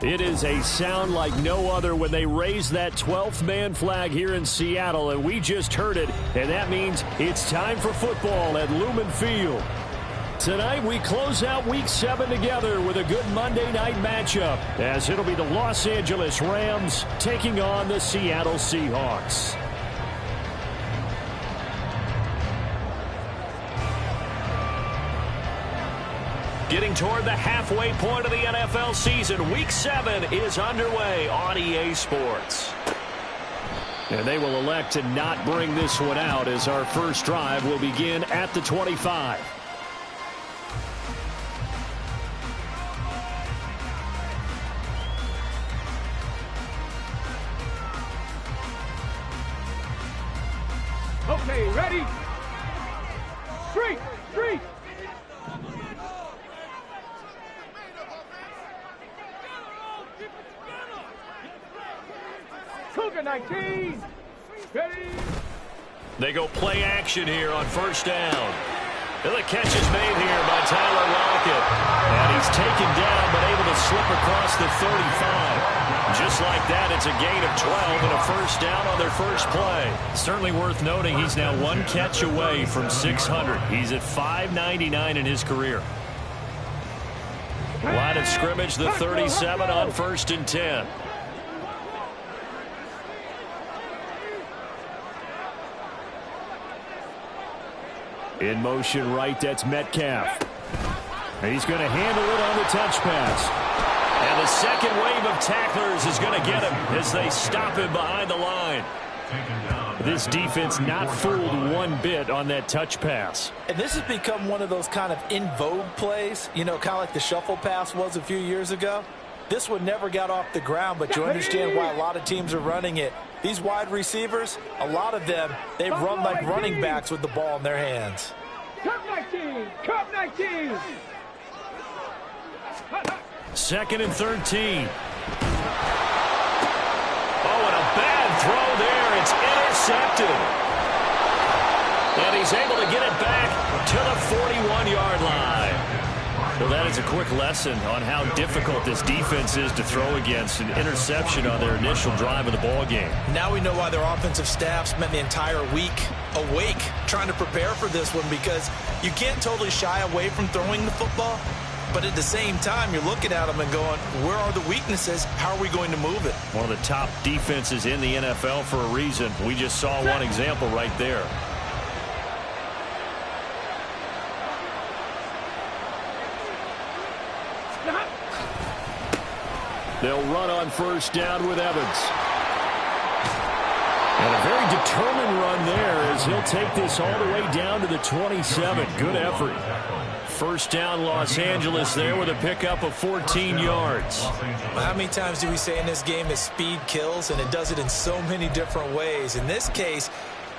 It is a sound like no other when they raise that 12th man flag here in Seattle, and we just heard it, and that means it's time for football at Lumen Field. Tonight we close out Week 7 together with a good Monday night matchup, as it'll be the Los Angeles Rams taking on the Seattle Seahawks. Getting toward the halfway point of the NFL season, Week 7 is underway on EA Sports. And they will elect to not bring this one out, as our first drive will begin at the 25. Okay, ready? Straight! Cougar 19! Ready? They go play action here on first down. And the catch is made here by Tyler Lockett. And he's taken down, but able to slip across the 35. Just like that, it's a gain of 12 and a first down on their first play. Certainly worth noting he's now one catch away from 600. He's at 599 in his career. Line of scrimmage, the 37 on 1st and 10. In motion right, that's Metcalf. He's going to handle it on the touch pass. And the second wave of tacklers is going to get him as they stop him behind the line. This defense not fooled one bit on that touch pass. And this has become one of those kind of in vogue plays, you know, kind of like the shuffle pass was a few years ago. This one never got off the ground, but you understand why a lot of teams are running it. These wide receivers, a lot of them, they run like running backs with the ball in their hands. Cup 19! Cup 19! 2nd and 13. Oh, and a bad throw there. It's intercepted. And he's able to get it back to the 41-yard line. Well, that is a quick lesson on how difficult this defense is to throw against. An interception on their initial drive of the ball game. Now we know why their offensive staff spent the entire week awake trying to prepare for this one, because you can't totally shy away from throwing the football. But at the same time, you're looking at them and going, where are the weaknesses? How are we going to move it? One of the top defenses in the NFL for a reason. We just saw one example right there. They'll run on first down with Evans. And a very determined run there as he'll take this all the way down to the 27. Good effort. First down, Los Angeles there with a pickup of 14 yards. How many times do we say in this game that speed kills, and it does it in so many different ways? In this case,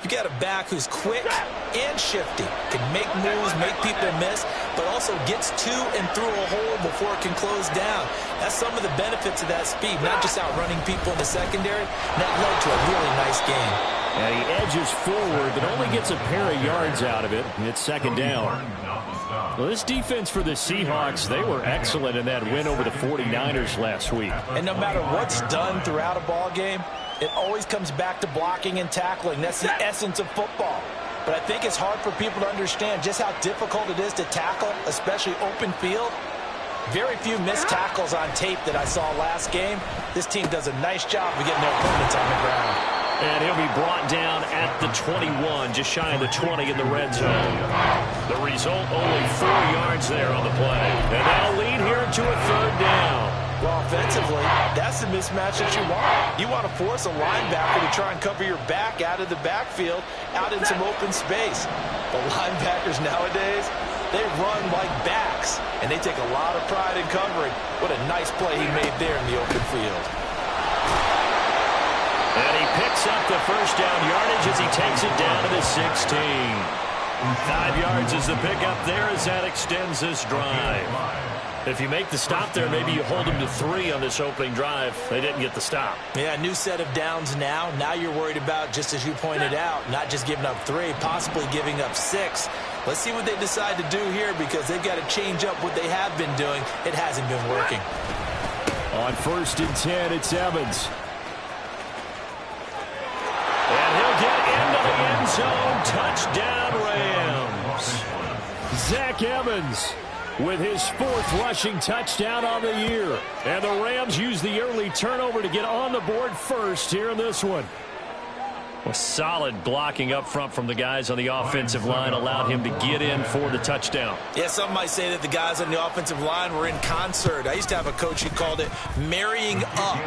you got a back who's quick and shifty, can make moves, make people miss, but also gets to and through a hole before it can close down. That's some of the benefits of that speed, not just outrunning people in the secondary. That led to a really nice game. And he edges forward, but only gets a pair of yards out of it. It's 2nd down. Well, this defense for the Seahawks, they were excellent in that win over the 49ers last week. And no matter what's done throughout a ball game, it always comes back to blocking and tackling. That's the essence of football. But I think it's hard for people to understand just how difficult it is to tackle, especially open field. Very few missed tackles on tape that I saw last game. This team does a nice job of getting their opponents on the ground. And he'll be brought down at the 21, just shy of the 20 in the red zone. The result, only 4 yards there on the play. And that'll lead here to a 3rd down. Well, offensively, that's the mismatch that you want. You want to force a linebacker to try and cover your back out of the backfield, out in some open space. The linebackers nowadays, they run like backs, and they take a lot of pride in covering. What a nice play he made there in the open field. And he picks up the first down yardage as he takes it down to the 16. 5 yards is the pickup there as that extends this drive. If you make the stop there, maybe you hold them to 3 on this opening drive. They didn't get the stop. Yeah, new set of downs now. Now you're worried about, just as you pointed out, not just giving up 3, possibly giving up 6. Let's see what they decide to do here, because they've got to change up what they have been doing. It hasn't been working. On 1st and 10, it's Evans. And he'll get into the end zone. Touchdown, Rams. Zach Evans with his 4th rushing touchdown on the year. And the Rams use the early turnover to get on the board first here in this one. Well, solid blocking up front from the guys on the offensive line allowed him to get in for the touchdown. Yeah, some might say that the guys on the offensive line were in concert. I used to have a coach who called it marrying up,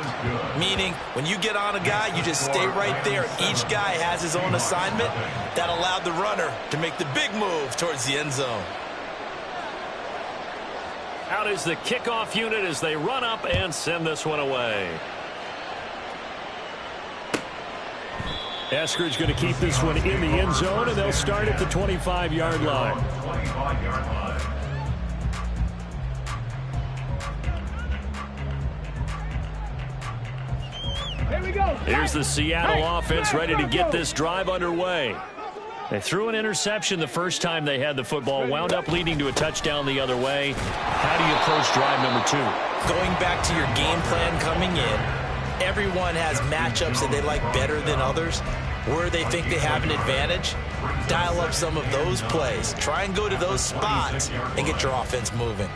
meaning when you get on a guy, you just stay right there. Each guy has his own assignment. That allowed the runner to make the big move towards the end zone. Out is the kickoff unit as they run up and send this one away. Eskridge going to keep this one in the end zone, and they'll start at the 25-yard line. Here we go. Here's the Seattle offense ready to get this drive underway. They threw an interception the first time they had the football, wound up leading to a touchdown the other way. How do you approach drive number 2? Going back to your game plan coming in, everyone has matchups that they like better than others. Where they think they have an advantage, dial up some of those plays. Try and go to those spots and get your offense moving.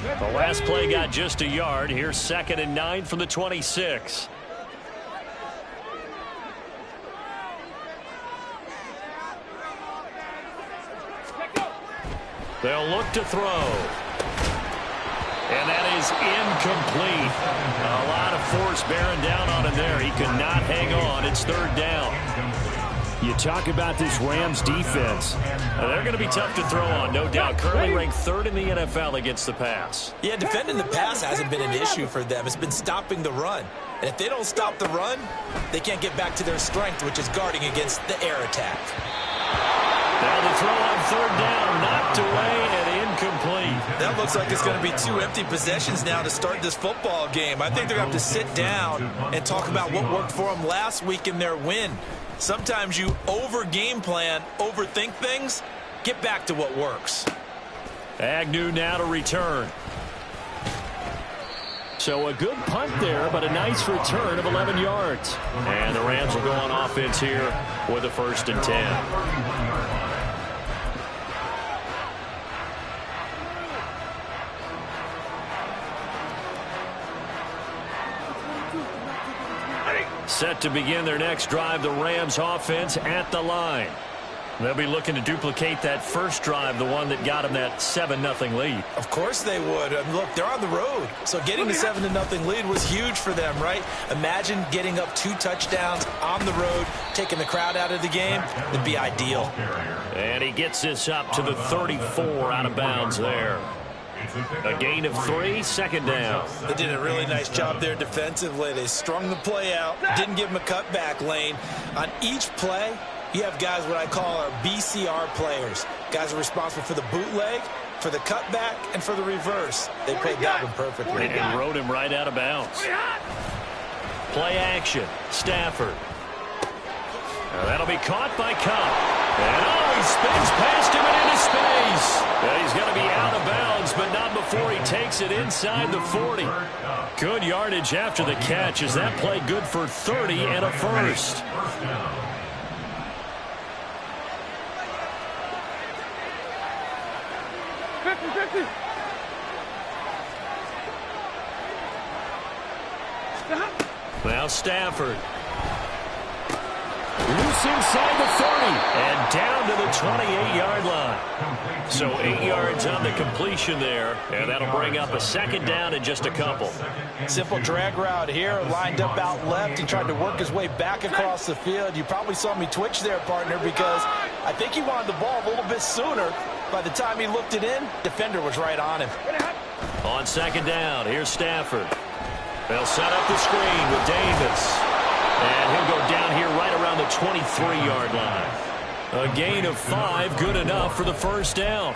The last play got just a yard. Here's 2nd and 9 from the 26. They'll look to throw. And that is incomplete. A lot of force bearing down on him there. He could not hang on. It's 3rd down. You talk about this Rams defense. They're going to be tough to throw on, no doubt. Currently ranked 3rd in the NFL against the pass. Yeah, defending the pass hasn't been an issue for them. It's been stopping the run. And if they don't stop the run, they can't get back to their strength, which is guarding against the air attack. Now the throw on 3rd down, knocked away and incomplete. That looks like it's going to be 2 empty possessions now to start this football game. I think they're going to have to sit down and talk about what worked for them last week in their win. Sometimes you over-game plan, overthink things, get back to what works. Agnew now to return. So a good punt there, but a nice return of 11 yards. And the Rams will go on offense here with a 1st and 10. Set to begin their next drive, the Rams offense at the line. They'll be looking to duplicate that first drive, the one that got them that 7-0 lead. Of course they would. Look, they're on the road. So getting the 7-0 lead was huge for them, right? Imagine getting up 2 touchdowns on the road, taking the crowd out of the game. It'd be ideal. And he gets this up to the 34 out of bounds there. A gain of 3, 2nd down. They did a really nice job there defensively. They strung the play out, didn't give them a cutback lane. On each play, you have guys what I call our BCR players. Guys are responsible for the bootleg, for the cutback, and for the reverse. They played that one perfectly. And rode him right out of bounds. Play action. Stafford. Now that'll be caught by Cup. And he spins past him and into space. And he's going to be out of bounds, but not before he takes it inside the 40. Good yardage after the catch. Is that play good for 30 and a 1st? Now Stafford. Loose inside the 30 and down to the 28-yard line. So 8 yards on the completion there, and that'll bring up a 2nd down in just a couple. Simple drag route here, lined up out left. He tried to work his way back across the field. You probably saw me twitch there, partner, because I think he wanted the ball a little bit sooner. By the time he looked it in, defender was right on him. On 2nd down, here's Stafford. They'll set up the screen with Davis. And he'll go down here right around the 23-yard line. A gain of 5, good enough for the 1st down.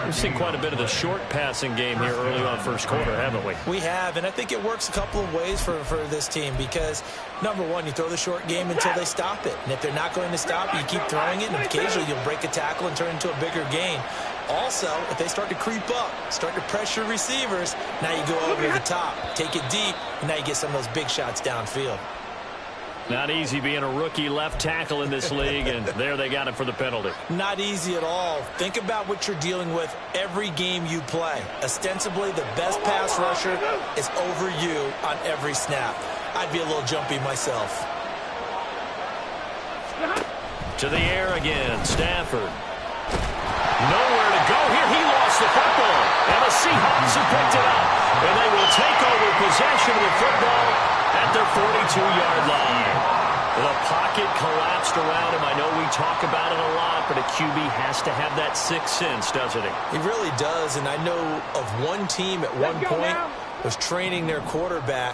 We've seen quite a bit of the short passing game here early on 1st quarter, haven't we? We have, and I think it works a couple of ways for this team because, number one, you throw the short game until they stop it. And if they're not going to stop, you keep throwing it, and occasionally you'll break a tackle and turn it into a bigger gain. Also, if they start to creep up, start to pressure receivers, now you go over the top, take it deep, and now you get some of those big shots downfield. Not easy being a rookie left tackle in this league, and there they got him for the penalty. Not easy at all. Think about what you're dealing with every game you play. Ostensibly, the best pass rusher is over you on every snap. I'd be a little jumpy myself. To the air again, Stafford. Nowhere to go here. He lost the football, and the Seahawks have picked it up. And they will take over possession of the football at their 42-yard line. The pocket collapsed around him. I know we talk about it a lot, but a QB has to have that sixth sense, doesn't he? He really does, and I know of one team at one point was training their quarterback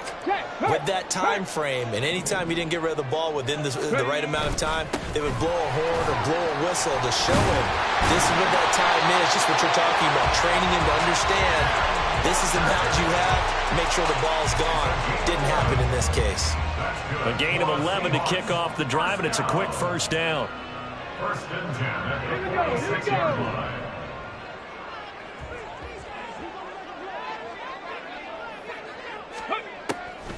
with that time frame, and anytime he didn't get rid of the ball within the right amount of time, they would blow a horn or blow a whistle to show him this is what that time is, just what you're talking about, training him to understand this is the amount you have, make sure the ball's gone. Didn't happen in this case. A gain of 11 to kick off the drive, and it's a quick first down. First and 10 at the 6-yard line.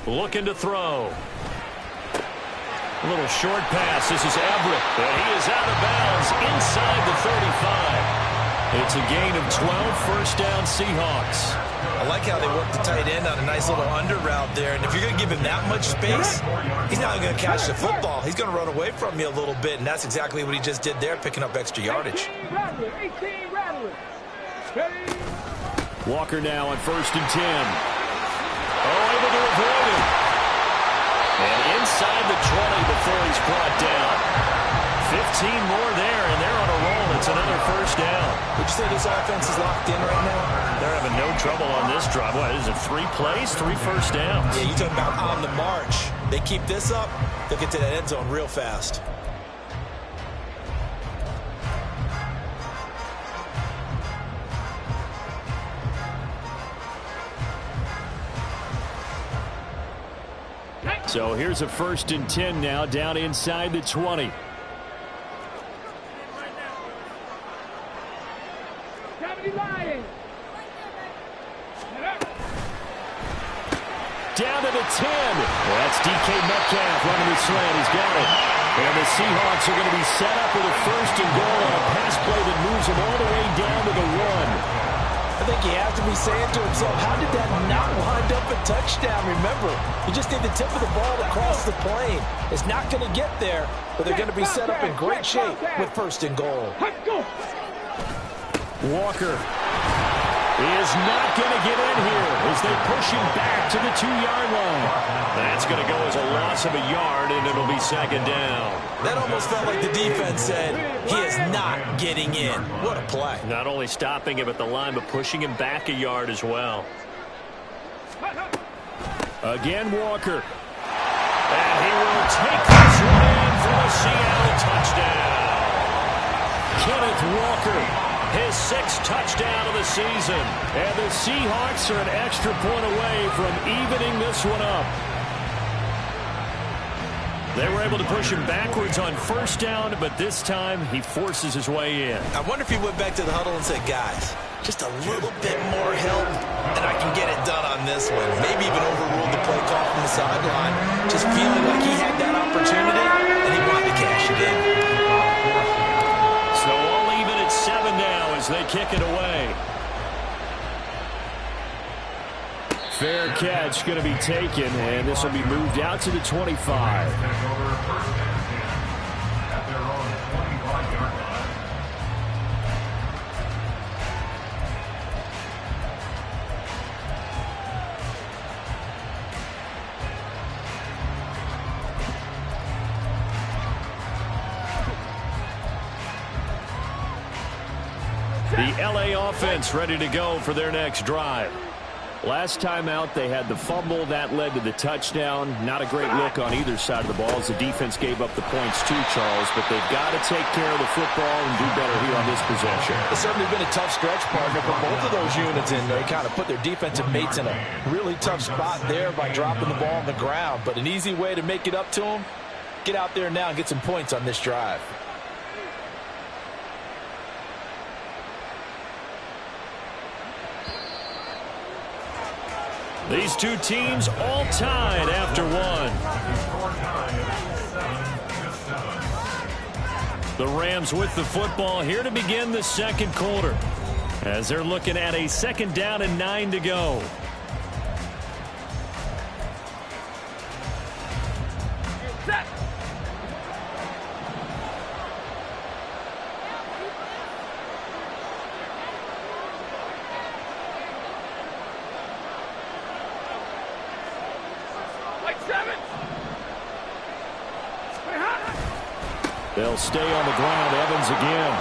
Looking to throw. A little short pass. This is Everett. And he is out of bounds inside the 35. It's a gain of 12, first down Seahawks. I like how they work the tight end on a nice little under route there. And if you're going to give him that much space, he's not going to catch the football. He's going to run away from you a little bit, and that's exactly what he just did there, picking up extra yardage. 18 Rattler. Walker now on first and 10. Oh, able to avoid it. And inside the 20 before he's brought down. 15 more there, and they're on a roll. It's another first down. Would you say this offense is locked in right now? They're having no trouble on this drive. What, is it 3 plays, 3 first downs? Yeah, you're talking about on the march. They keep this up, they'll get to that end zone real fast. So here's a first and 10 now, down inside the 20. Down to the 10. Well, that's DK Metcalf running the slant. He's got it. And the Seahawks are going to be set up with a first and goal on a pass play that moves them all the way down to the 1. I think he has to be saying to himself, how did that not wind up a touchdown? Remember, you just need the tip of the ball to cross the plane. It's not going to get there, but they're going to be set up in great shape with first and goal. Walker is not going to get in here as they push him back to the 2-yard line. That's going to go as a loss of a yard, and it'll be second down. That almost felt like the defense said, he is not getting in. What a play. Not only stopping him at the line, but pushing him back a yard as well. Again, Walker. And he will take this one in for a Seattle touchdown. Kenneth Walker, his 6th touchdown of the season. And the Seahawks are an extra point away from evening this one up. They were able to push him backwards on first down, but this time he forces his way in. I wonder if he went back to the huddle and said, guys, just a little bit more help, and I can get it done on this one. Maybe even overruled the play call from the sideline, just feeling like he had that opportunity, and he wanted to cash it in. So all even at 7 now as they kick it away. Fair catch going to be taken, and this will be moved out to the 25. The LA offense ready to go for their next drive. Last time out, they had the fumble. That led to the touchdown. Not a great look on either side of the ball as the defense gave up the points too, Charles. But they've got to take care of the football and do better here on this possession. It's certainly been a tough stretch, partner, for both of those units, and they kind of put their defensive mates in a really tough spot there by dropping the ball on the ground. But an easy way to make it up to them, get out there now and get some points on this drive. These two teams all tied after one. The Rams with the football here to begin the second quarter, as they're looking at a 2nd down and 9 to go. They'll stay on the ground. Evans again.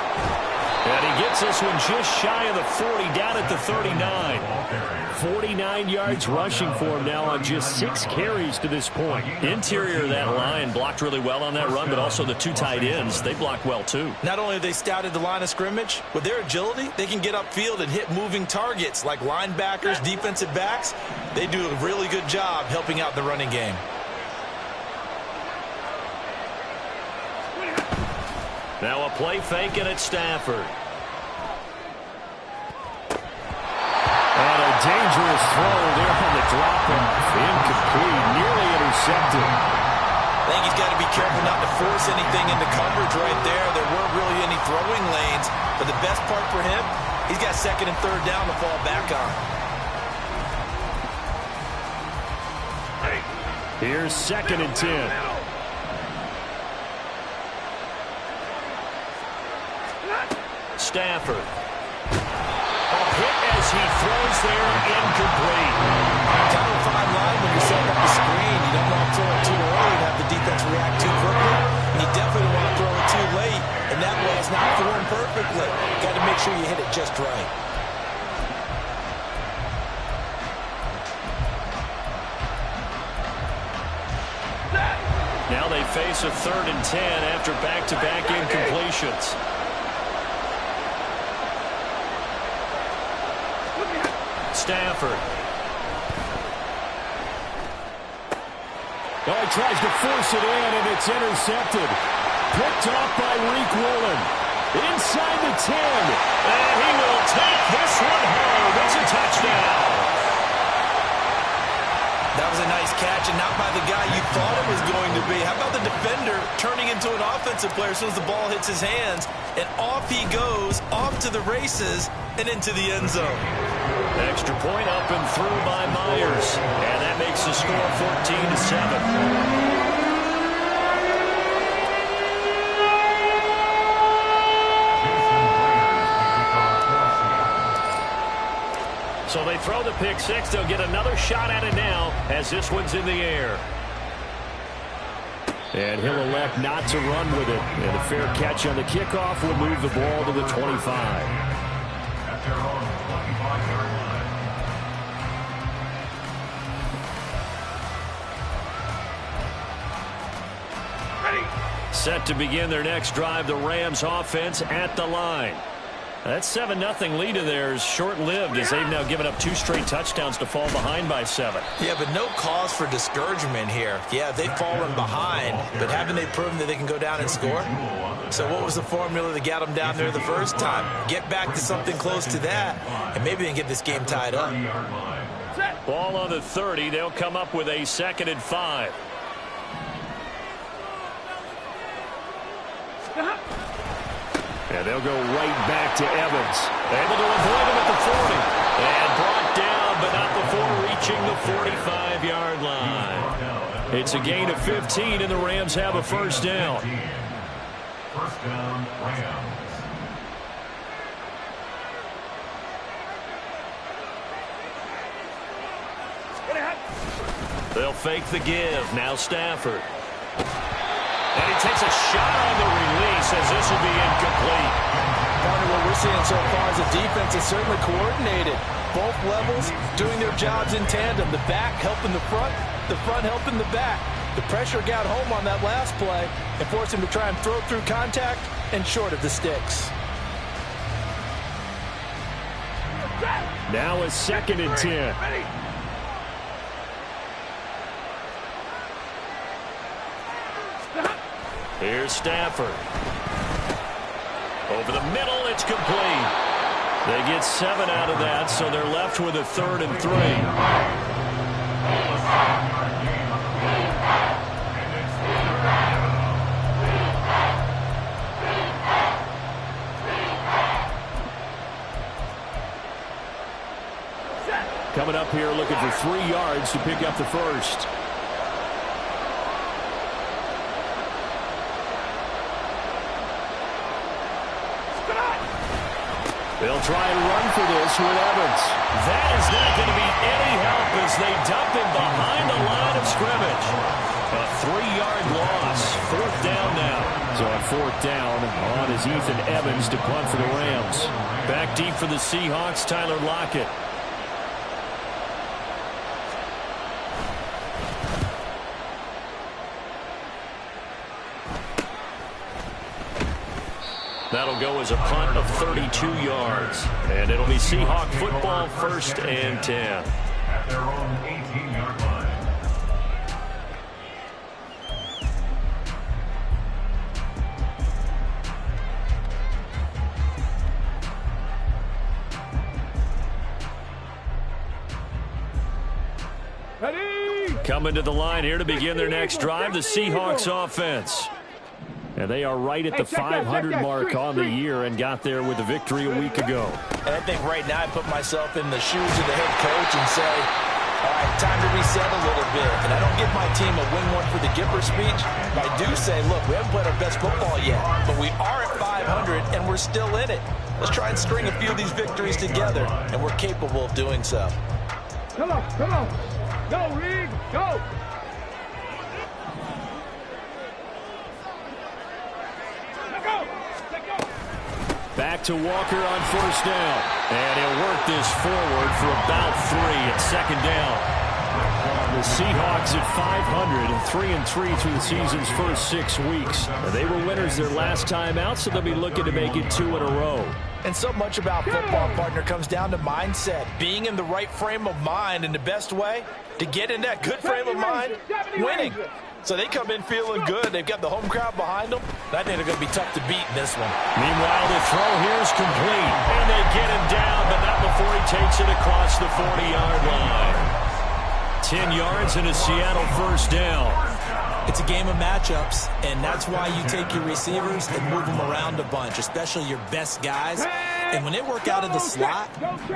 And he gets this one just shy of the 40, down at the 39. 49 yards rushing for him now on just 6 carries to this point. Interior of that line blocked really well on that run, but also the 2 tight ends, they blocked well too. Not only have they scouted the line of scrimmage, with their agility, they can get upfield and hit moving targets like linebackers, defensive backs. They do a really good job helping out the running game. Now a play fake, and it's Stafford. And a dangerous throw there on the drop-off. Incomplete, nearly intercepted. I think he's got to be careful not to force anything into coverage right there. There weren't really any throwing lanes. But the best part for him, he's got 2nd and 3rd down to fall back on. Here's 2nd and 10. Stafford. A hit as he throws there, incomplete. Kind of a fine line when you're setting up the screen. You don't want to throw it too early and have the defense react too quickly. And you definitely don't want to throw it too late. And that way it's not thrown perfectly. Got to make sure you hit it just right. Now they face a 3rd and 10 after back-to-back incompletions. Stafford. Oh, he tries to force it in, and it's intercepted. Picked off by Reek Woolen. Inside the 10. And he will take this one home. It's a touchdown. That was a nice catch, and not by the guy you thought it was going to be. How about the defender turning into an offensive player as soon as the ball hits his hands, and off he goes, off to the races, and into the end zone. Extra point up and through by Myers, and that makes the score 14-7. So they throw the pick six. They'll get another shot at it now as this one's in the air. And he'll elect not to run with it. And a fair catch on the kickoff will move the ball to the 25. At their own 25-yard line. Set to begin their next drive, the Rams offense at the line. That 7-0 lead of theirs short-lived as they've now given up 2 straight touchdowns to fall behind by 7. Yeah, but no cause for discouragement here. Yeah, they've fallen behind, but haven't they proven that they can go down and score? So what was the formula that got them down there the first time? Get back to something close to that, and maybe they can get this game tied up. Ball on the 30. They'll come up with a 2nd and 5. And they'll go right back to Evans. Able to avoid him at the 40. And brought down, but not before reaching the 45-yard line. It's a gain of 15, and the Rams have a first down. First down, Rams. They'll fake the give. Now Stafford. And he takes a shot on the release as this will be incomplete. Partner, what we're seeing so far as a defense is certainly coordinated. Both levels doing their jobs in tandem. The back helping the front helping the back. The pressure got home on that last play and forced him to try and throw through contact and short of the sticks. Now a 2nd and 10. Here's Stafford. Over the middle, it's complete. They get 7 out of that, so they're left with a 3rd and 3. coming up here looking for 3 yards to pick up the first. They'll try and run for this with Evans. That is not going to be any help as they dump him behind the line of scrimmage. A 3-yard loss. 4th down now. So on 4th down, on is Ethan Evans to punt for the Rams. Back deep for the Seahawks, Tyler Lockett. That'll go as a punt of 32 yards. And it'll be Seahawk football, 1st and 10. At their own 18-yard line. Coming to the line here to begin their next drive, the Seahawks offense. And they are right at the 500 mark on the year and got there with a victory a week ago. And I think right now I put myself in the shoes of the head coach and say, all right, time to reset a little bit. And I don't give my team a win one for the Gipper speech. But I do say, look, we haven't played our best football yet, but we are at 500 and we're still in it. Let's try and string a few of these victories together, and we're capable of doing so. Come on, come on. Go, Reed, go. Back to Walker on 1st down. And he'll work this forward for about 3 at 2nd down. The Seahawks at 500 and 3-3 through the season's first 6 weeks. And they were winners their last time out, so they'll be looking to make it 2 in a row. And so much about football, partner, comes down to mindset. Being in the right frame of mind, and the best way to get in that good frame of mind, winning. So they come in feeling good. They've got the home crowd behind them. I think they're going to be tough to beat in this one. Meanwhile, the throw here is complete. And they get him down, but not before he takes it across the 40-yard line. 10 yards and a Seattle 1st down. It's a game of matchups, and that's why you take your receivers and move them around a bunch, especially your best guys. And when they work out of the slot,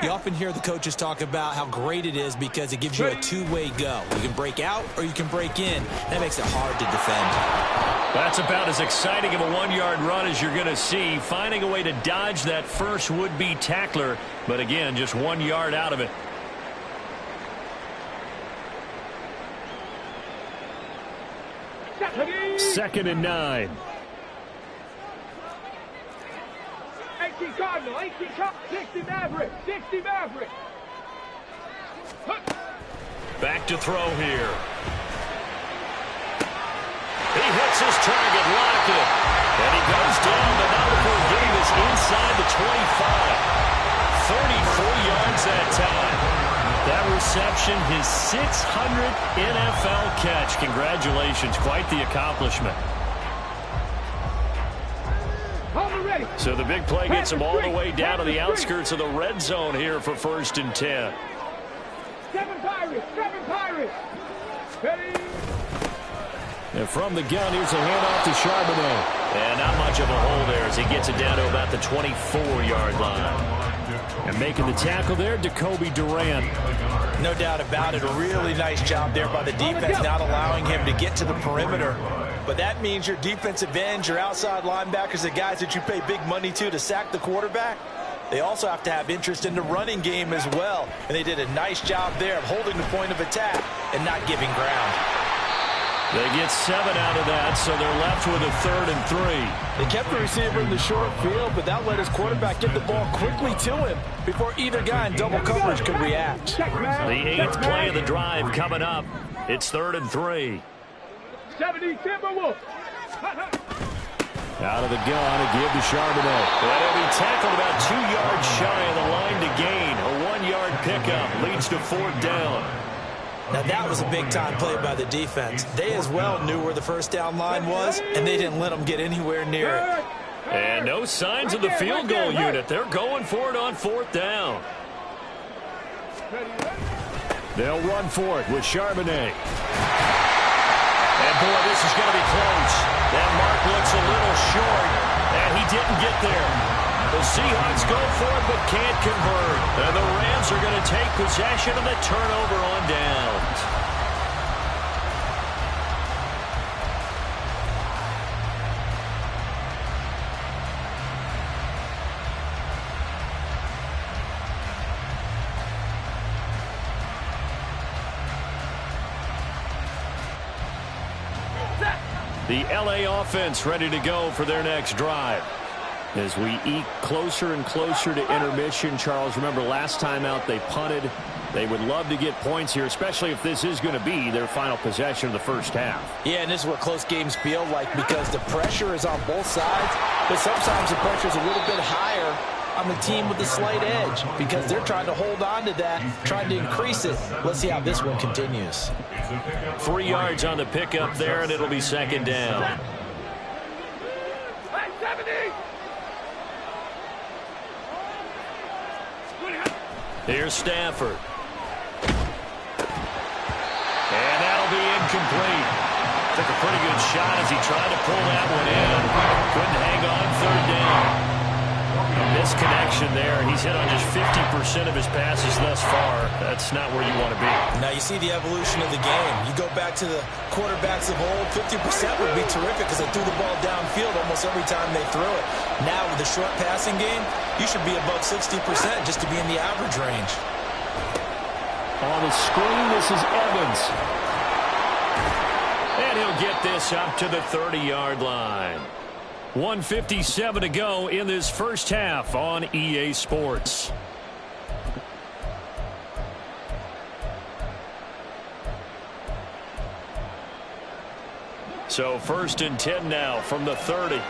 you often hear the coaches talk about how great it is because it gives you a two-way go. You can break out or you can break in. That makes it hard to defend. That's about as exciting of a 1-yard run as you're going to see. Finding a way to dodge that first would-be tackler, but again, just 1 yard out of it. Second and 9. 18 Cardinal, 18 Cardinal, 60 Maverick, 60 Maverick. Back to throw here. He hits his target, Lockett. And he goes down, but not before getting this inside the 25. 34 yards that time. That reception, his 600th NFL catch. Congratulations, quite the accomplishment. So the big play gets him all the way down to the outskirts of the red zone here for 1st and 10. 7 Pirates, 7 Pirates. Ready? And from the gun, here's a handoff to Charbonnet. And not much of a hole there as he gets it down to about the 24-yard line. And making the tackle there, Jacoby Durant. No doubt about it. A really nice job there by the defense, not allowing him to get to the perimeter. But that means your defensive ends, your outside linebackers, the guys that you pay big money to sack the quarterback, they also have to have interest in the running game as well. And they did a nice job there of holding the point of attack and not giving ground. They get 7 out of that, so they're left with a 3rd and 3. They kept the receiver in the short field, but that let his quarterback get the ball quickly to him before either guy in double coverage could react. The 8th play of the drive coming up. It's 3rd and 3. 70 Timberwolves. Out of the gun, a give to Charbonnet. And he'll be tackled about 2 yards shy of the line to gain. A 1-yard pickup leads to 4th down. Now that was a big-time play by the defense. They as well knew where the first down line was, and they didn't let them get anywhere near it. And no signs of the field goal unit. They're going for it on 4th down. They'll run for it with Charbonnet. And boy, this is going to be close. That mark looks a little short, and he didn't get there. The Seahawks go for it but can't convert. And the Rams are going to take possession of the turnover on downs. The LA offense ready to go for their next drive. As we eke closer and closer to intermission, Charles, remember last time out they punted. They would love to get points here, especially if this is going to be their final possession of the first half. Yeah, and this is what close games feel like because the pressure is on both sides, but sometimes the pressure is a little bit higher on the team with the slight edge because they're trying to hold on to that, trying to increase it. Let's see how this one continues. 3 yards on the pickup there, and it'll be second down. Here's Stafford. And that'll be incomplete. Took a pretty good shot as he tried to pull that one in. Couldn't hang on third down. A misconnection there. He's hit on just 50% of his passes thus far. That's not where you want to be. Now you see the evolution of the game. You go back to the quarterbacks of old, 50% would be terrific because they threw the ball downfield almost every time they threw it. Now with the short passing game, you should be above 60% just to be in the average range. On the screen, this is Evans. And he'll get this up to the 30-yard line. 1:57 to go in this first half on EA Sports. So 1st and 10 now from the 30.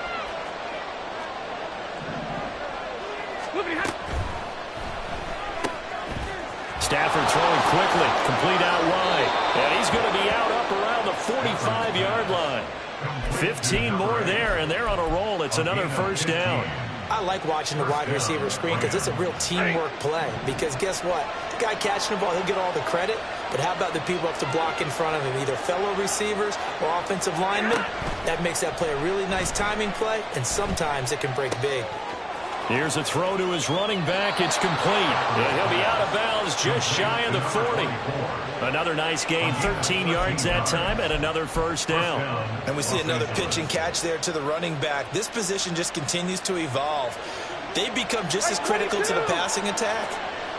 Stafford throwing quickly, complete out wide. And he's going to be out up around the 45-yard line. 15 more there, and they're on a roll. It's another first down. I like watching the wide receiver screen because it's a real teamwork play. Because guess what? The guy catching the ball, he'll get all the credit. But how about the people up to block in front of him, either fellow receivers or offensive linemen? That makes that play a really nice timing play, and sometimes it can break big. Here's a throw to his running back. It's complete. And he'll be out of bounds just shy of the 40. Another nice gain, 13 yards that time, and another first down. And we see another pitch and catch there to the running back. This position just continues to evolve. They become just as critical to the passing attack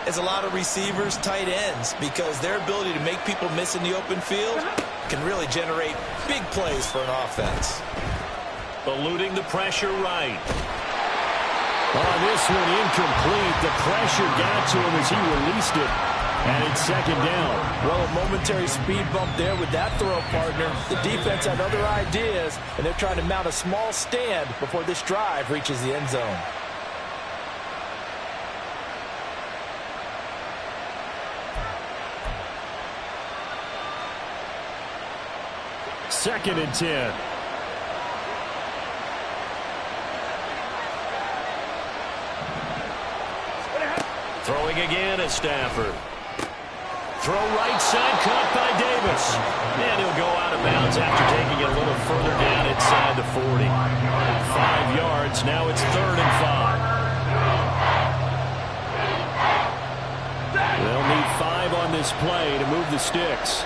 as a lot of receivers, tight ends, because their ability to make people miss in the open field can really generate big plays for an offense. Eluding the pressure right. Oh, this one incomplete. The pressure got to him as he released it. And it's second down. Well, a momentary speed bump there with that throw, partner. The defense had other ideas, and they're trying to mount a small stand before this drive reaches the end zone. Second and 10. Throwing again at Stafford. Throw right side, caught by Davis. And he'll go out of bounds after taking it a little further down inside the 40. 5 yards, now it's 3rd and 5. They'll need 5 on this play to move the sticks.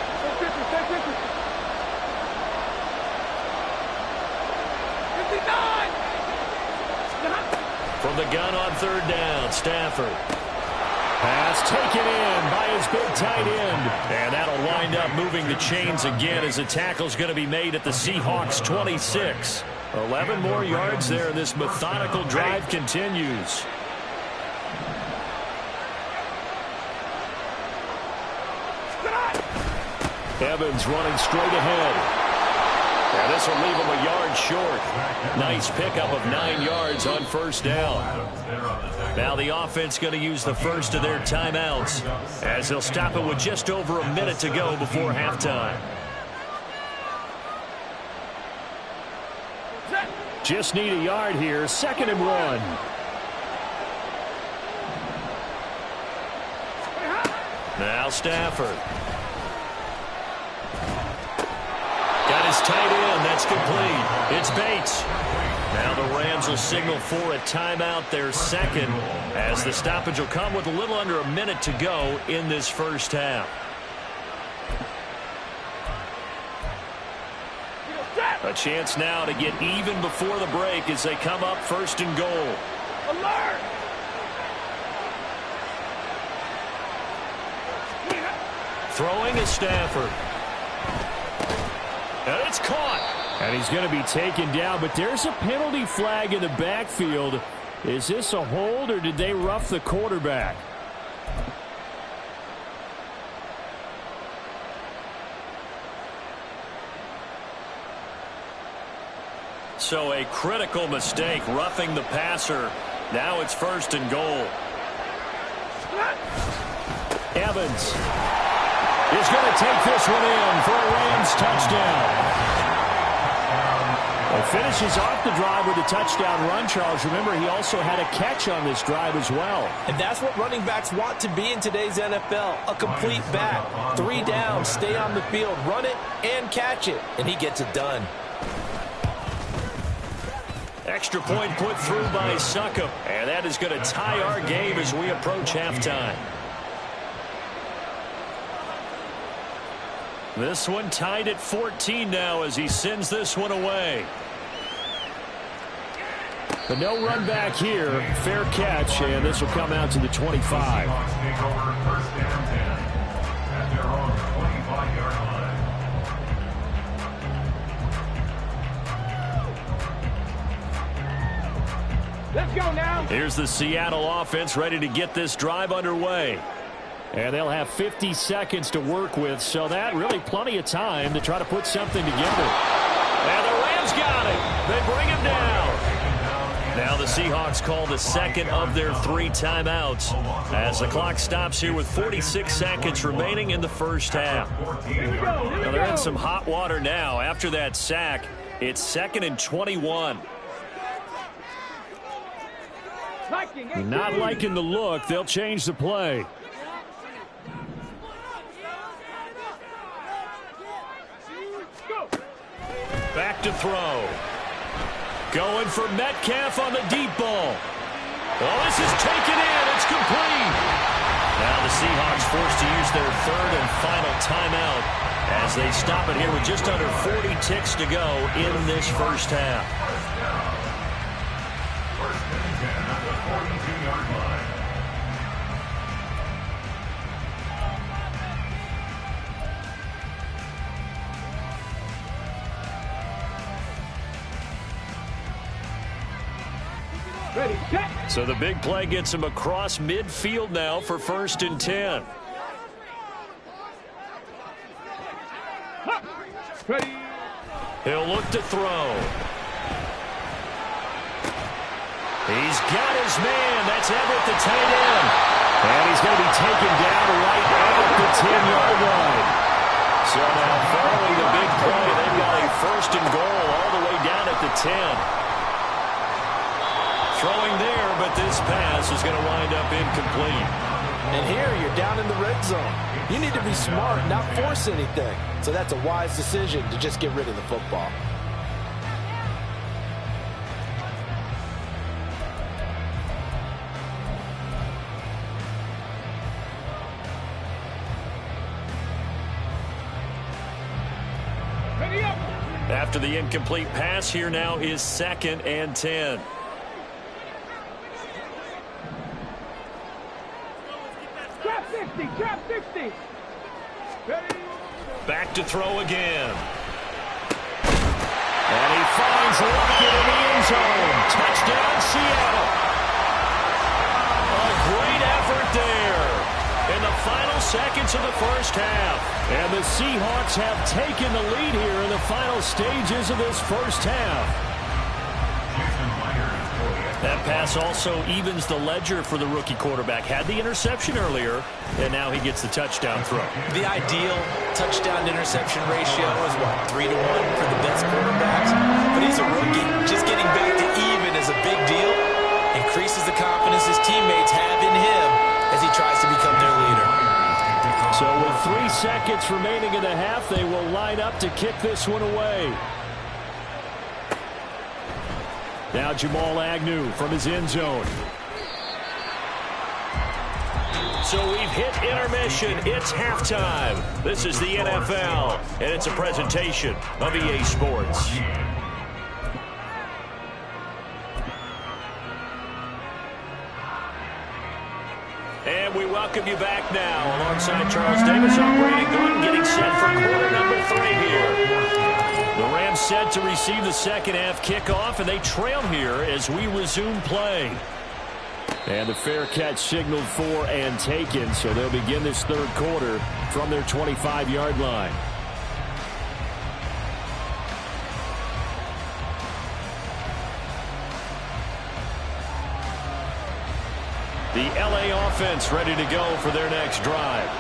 From the gun on 3rd down, Stafford. Pass taken in by his big tight end. And that'll wind up moving the chains again as the tackle's going to be made at the Seahawks 26. 11 more yards there. This methodical drive continues. Evans running straight ahead. And this will leave him a yard short. Nice pickup of 9 yards on first down. Now the offense going to use the first of their timeouts as they'll stop it with just over a minute to go before halftime. Just need a yard here. 2nd and 1. Now Stafford. Got his tight end. That's complete. It's Bates. Now the Rams will signal for a timeout, their second, as the stoppage will come with a little under a minute to go in this first half. A chance now to get even before the break as they come up first and goal. Alert! Throwing is Stafford. And it's caught. And he's going to be taken down, but there's a penalty flag in the backfield. Is this a hold, or did they rough the quarterback? So a critical mistake, roughing the passer. Now it's first and goal. Evans is going to take this one in for a Rams touchdown. It finishes off the drive with a touchdown run, Charles. Remember, he also had a catch on this drive as well. And that's what running backs want to be in today's NFL, a complete back. 3 down, stay on the field, run it, and catch it. And he gets it done. Extra point put through by Succop. And that is going to tie our game as we approach halftime. This one tied at 14 now as he sends this one away. But no run back here. Fair catch, and this will come out to the 25. Seahawks take over first and 10 at their own 25-yard line. Let's go now. Here's the Seattle offense ready to get this drive underway. And they'll have 50 seconds to work with, so that really plenty of time to try to put something together. And the Rams got it. They bring him down. Now the Seahawks call the second of their 3 timeouts as the clock stops here with 46 seconds remaining in the first half. Now they're in some hot water now. After that sack, it's 2nd and 21. Not liking the look. They'll change the play. Back to throw. Going for Metcalf on the deep ball. Oh, this is taken in. It's complete. Now the Seahawks forced to use their 3rd and final timeout as they stop it here with just under 40 ticks to go in this first half. First and 10 at the 42-yard line. Ready, set. So the big play gets him across midfield now for 1st and 10. Ready. He'll look to throw. He's got his man. That's Everett, the tight end. And he's going to be taken down right at the 10-yard line. So now following the big play, they've got a 1st and goal all the way down at the 10. Throwing there, but this pass is going to wind up incomplete. And here you're down in the red zone. You need to be smart, not force anything. So that's a wise decision to just get rid of the football. Ready up. After the incomplete pass, here now is 2nd and 10. Trap 60, trap 60. Ready. Back to throw again. And he finds Lockett in the end zone. Touchdown, Seattle. A great effort there in the final seconds of the first half. And the Seahawks have taken the lead here in the final stages of this first half. That pass also evens the ledger for the rookie quarterback. Had the interception earlier, and now he gets the touchdown throw. The ideal touchdown-interception ratio is, what, 3 to 1 for the best quarterbacks? But he's a rookie. Just getting back to even is a big deal. Increases the confidence his teammates have in him as he tries to become their leader. So with 3 seconds remaining in the half, they will line up to kick this one away. Now Jamal Agnew from his end zone. So we've hit intermission. It's halftime. This is the NFL, and it's a presentation of EA Sports. And we welcome you back now. Alongside Charles Davis, I'm Brandon Gordon, getting set for quarter number 3 here. The Rams set to receive the second half kickoff, and they trail here as we resume play. And the fair catch signaled for and taken, so they'll begin this third quarter from their 25-yard line. The LA offense ready to go for their next drive.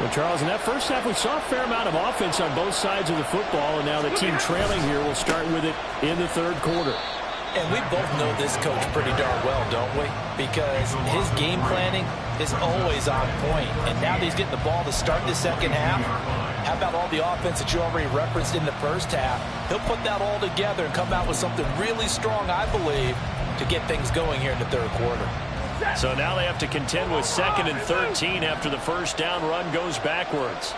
Well, Charles, in that first half, we saw a fair amount of offense on both sides of the football, and now the team trailing here will start with it in the third quarter. And we both know this coach pretty darn well, don't we? Because his game planning is always on point. And now that he's getting the ball to start the second half, how about all the offense that you already referenced in the first half? He'll put that all together and come out with something really strong, I believe, to get things going here in the third quarter. So now they have to contend with 2nd and 13 after the first down run goes backwards.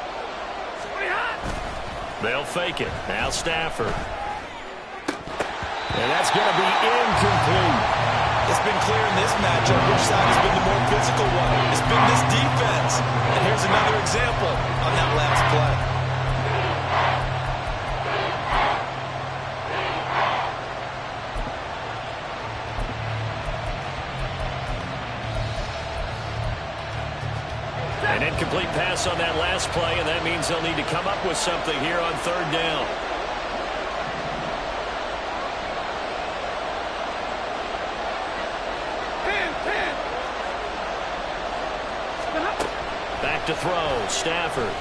They'll fake it. Now Stafford. And that's going to be incomplete. It's been clear in this matchup which side has been the more physical one. It's been this defense. And here's another example on that last play. An incomplete pass on that last play, and that means they'll need to come up with something here on third down. Back to throw, Stafford.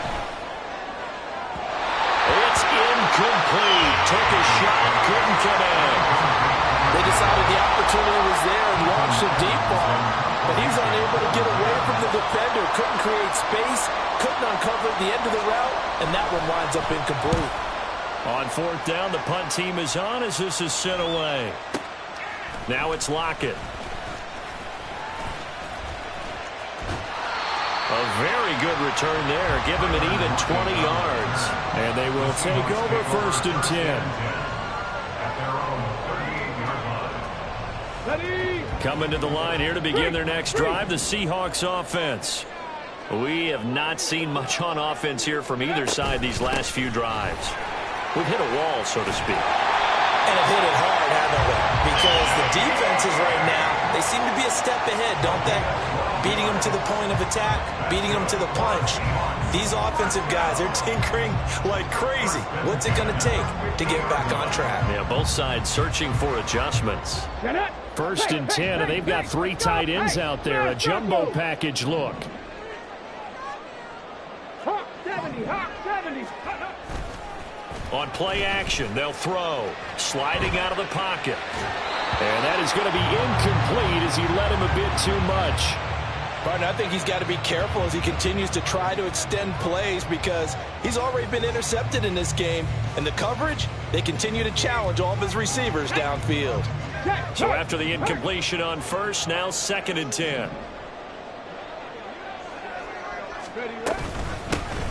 It's incomplete. Took a shot, couldn't get in. They decided the opportunity was there and launched a deep ball, but he was unable to get away from the defender. Couldn't create space, couldn't uncover the end of the route, and that one winds up incomplete. On fourth down, the punt team is on as this is sent away. Now it's Lockett. A very good return there. Give him an even 20 yards. And they will take over 1st and 10. Coming to the line here to begin their next drive, the Seahawks offense. We have not seen much on offense here from either side these last few drives. We've hit a wall, so to speak. And have hit it hard, haven't we? Because the defenses right now, they seem to be a step ahead, don't they? Beating them to the point of attack, beating them to the punch. These offensive guys, they're tinkering like crazy. What's it going to take to get back on track? Yeah, both sides searching for adjustments. 1st and 10, and they've got 3 tight ends out there. A jumbo package look. Hawk 70, Hawk 70. On play action, they'll throw. Sliding out of the pocket. And that is going to be incomplete as he led him a bit too much. Partner, I think he's got to be careful as he continues to try to extend plays because he's already been intercepted in this game. And the coverage, they continue to challenge all of his receivers downfield. So after the incompletion on first, now 2nd and 10.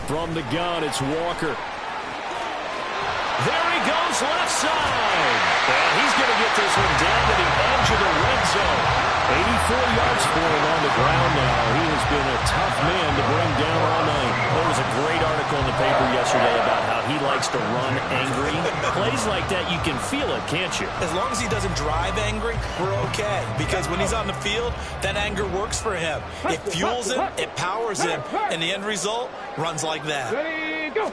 From the gun, it's Walker. There he goes, left side. And he's going to get this one down to the edge of the red zone. 84 yards for him on the ground now. He has been a tough man to bring down all night. There was a great article in the paper yesterday about how he likes to run angry. Plays like that, you can feel it, can't you? As long as he doesn't drive angry, we're okay. Because when he's on the field, that anger works for him. It fuels him, it powers him, and the end result runs like that. Ready, go.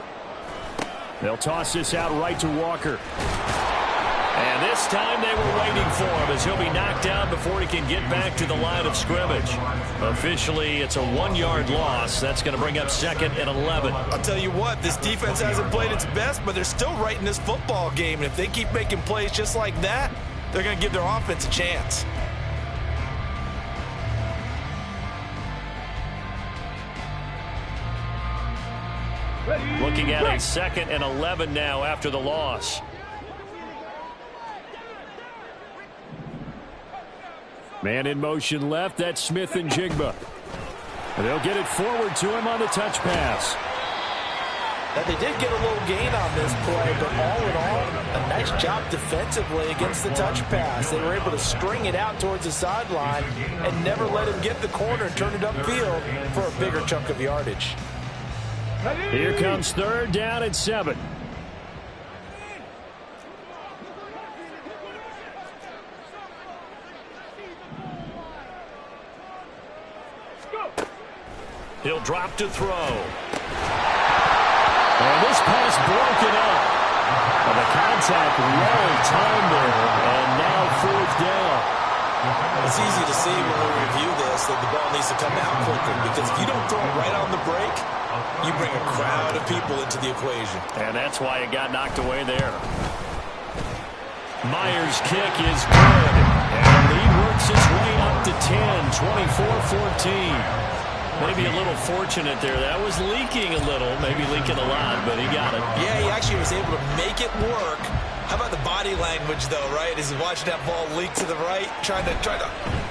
They'll toss this out right to Walker. And this time they were waiting for him as he'll be knocked down before he can get back to the line of scrimmage. Officially, it's a 1-yard loss. That's going to bring up 2nd and 11. I'll tell you what, this defense hasn't played its best, but they're still right in this football game. And if they keep making plays just like that, they're going to give their offense a chance. Looking at a 2nd and 11 now after the loss. Man in motion left. That's Smith and Jigba. And they'll get it forward to him on the touch pass. Now, they did get a little gain on this play, but all in all, a nice job defensively against the touch pass. They were able to string it out towards the sideline and never let him get the corner and turn it upfield for a bigger chunk of yardage. Here comes 3rd down and 7. He'll drop to throw. And this pass broken up. And the contact well timed there. And now 4th down. It's easy to see when we review this that the ball needs to come out quickly, because if you don't throw it right on the break, you bring a crowd of people into the equation. And that's why it got knocked away there. Myers' kick is good. And the lead works its way up to 10, 24-14. Maybe a little fortunate there. That was leaking a little, maybe leaking a lot, but he got it. Yeah, he actually was able to make it work. How about the body language, though, right? As he's watching that ball leak to the right, trying to